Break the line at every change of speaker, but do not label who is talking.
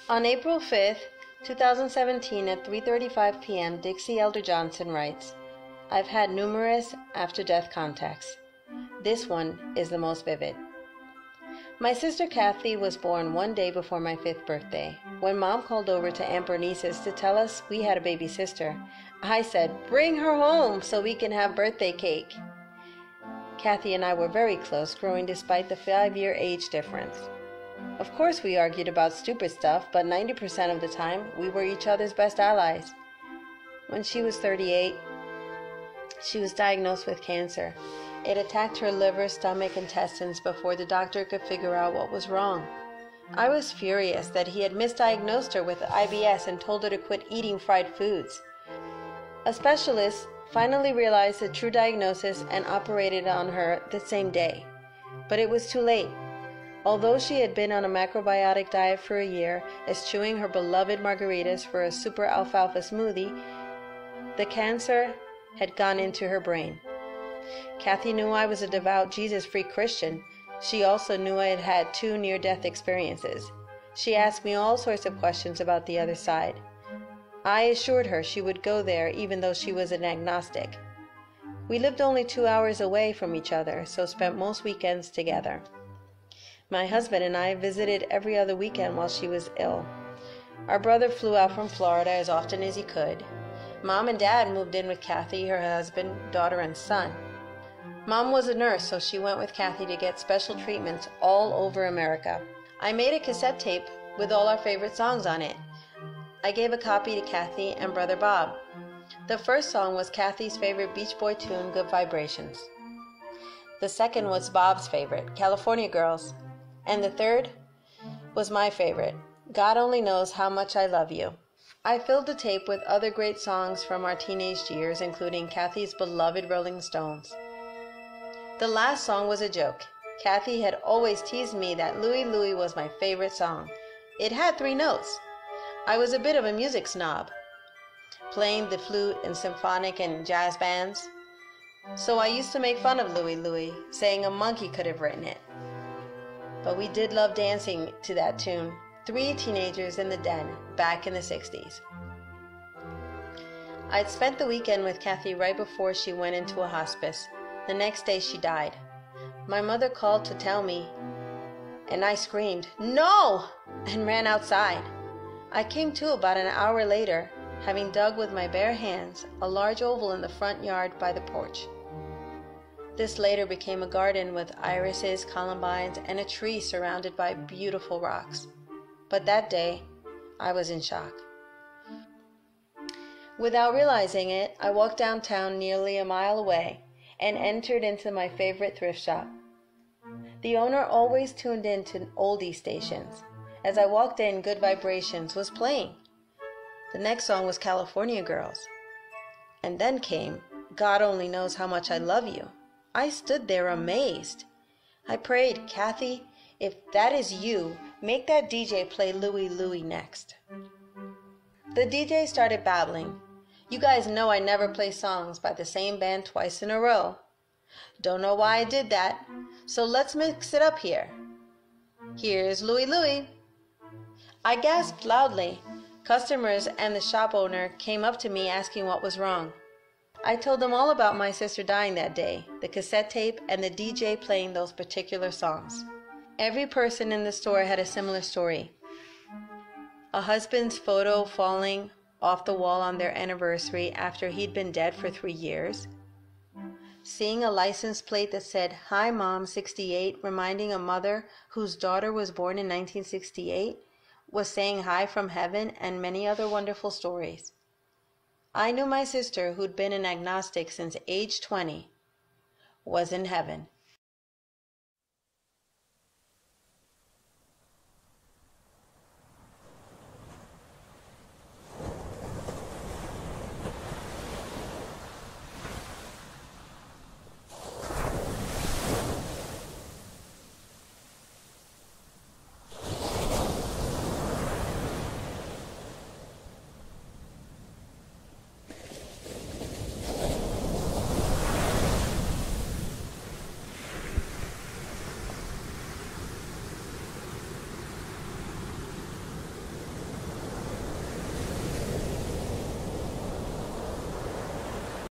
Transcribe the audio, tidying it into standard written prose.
On April 5th, 2017 at 3:35 p.m., Dixie Elderjohnson writes, "I've had numerous after-death contacts. This one is the most vivid. My sister Kathi was born one day before my 5th birthday. When Mom called over to Aunt Bernice's to tell us we had a baby sister, I said, 'Bring her home so we can have birthday cake.' Kathi and I were very close, growing despite the 5-year age difference. Of course we argued about stupid stuff, but 90% of the time we were each other's best allies. When she was 38, she was diagnosed with cancer. It attacked her liver, stomach, intestines before the doctor could figure out what was wrong. I was furious that he had misdiagnosed her with IBS and told her to quit eating fried foods. A specialist finally realized the true diagnosis and operated on her the same day. But it was too late. Although she had been on a macrobiotic diet for a year, eschewing her beloved margaritas for a super alfafa smoothie, the cancer had gone into her brain. Kathi knew I was a devout Jesus-freak Christian. She also knew I had had 2 near-death experiences. She asked me all sorts of questions about the other side. I assured her she would go there even though she was an agnostic. We lived only 2 hours away from each other, so spent most weekends together. My husband and I visited every other weekend while she was ill. Our brother flew out from Florida as often as he could. Mom and Dad moved in with Kathi, her husband, daughter, and son. Mom was a nurse, so she went with Kathi to get special treatments all over America. I made a cassette tape with all our favorite songs on it. I gave a copy to Kathi and Brother Bob. The first song was Kathy's favorite Beach Boy tune, Good Vibrations. The second was Bob's favorite, California Girls. And the third was my favorite, God Only Knows How Much I Love You. I filled the tape with other great songs from our teenage years, including Kathy's beloved Rolling Stones. The last song was a joke. Kathi had always teased me that Louie, Louie was my favorite song. It had 3 notes. I was a bit of a music snob, playing the flute in symphonic and jazz bands. So I used to make fun of Louie, Louie, saying a monkey could have written it. But we did love dancing to that tune. 3 teenagers in the den, back in the 60s. I'd spent the weekend with Kathi right before she went into a hospice. The next day she died. My mother called to tell me, and I screamed, "No!" and ran outside. I came to about an hour later, having dug with my bare hands a large oval in the front yard by the porch. This later became a garden with irises, columbines, and a tree surrounded by beautiful rocks. But that day, I was in shock. Without realizing it, I walked downtown nearly a mile away and entered into my favorite thrift shop. The owner always tuned in to oldie stations. As I walked in, Good Vibrations was playing. The next song was California Girls. And then came God Only Knows How Much I Love You. I stood there amazed. I prayed, "Kathi, if that is you, make that DJ play Louie, Louie next." The DJ started babbling. You guys know I never play songs by the same band twice in a row. Don't know why I did that, so let's mix it up here. Here's Louie, Louie. I gasped loudly. Customers and the shop owner came up to me asking what was wrong. I told them all about my sister dying that day, the cassette tape, and the DJ playing those particular songs. Every person in the store had a similar story. A husband's photo falling off the wall on their anniversary after he'd been dead for 3 years. Seeing a license plate that said, "Hi Mom, 68," reminding a mother whose daughter was born in 1968, was saying hi from heaven, and many other wonderful stories. I knew my sister, who'd been an agnostic since age 20, was in heaven.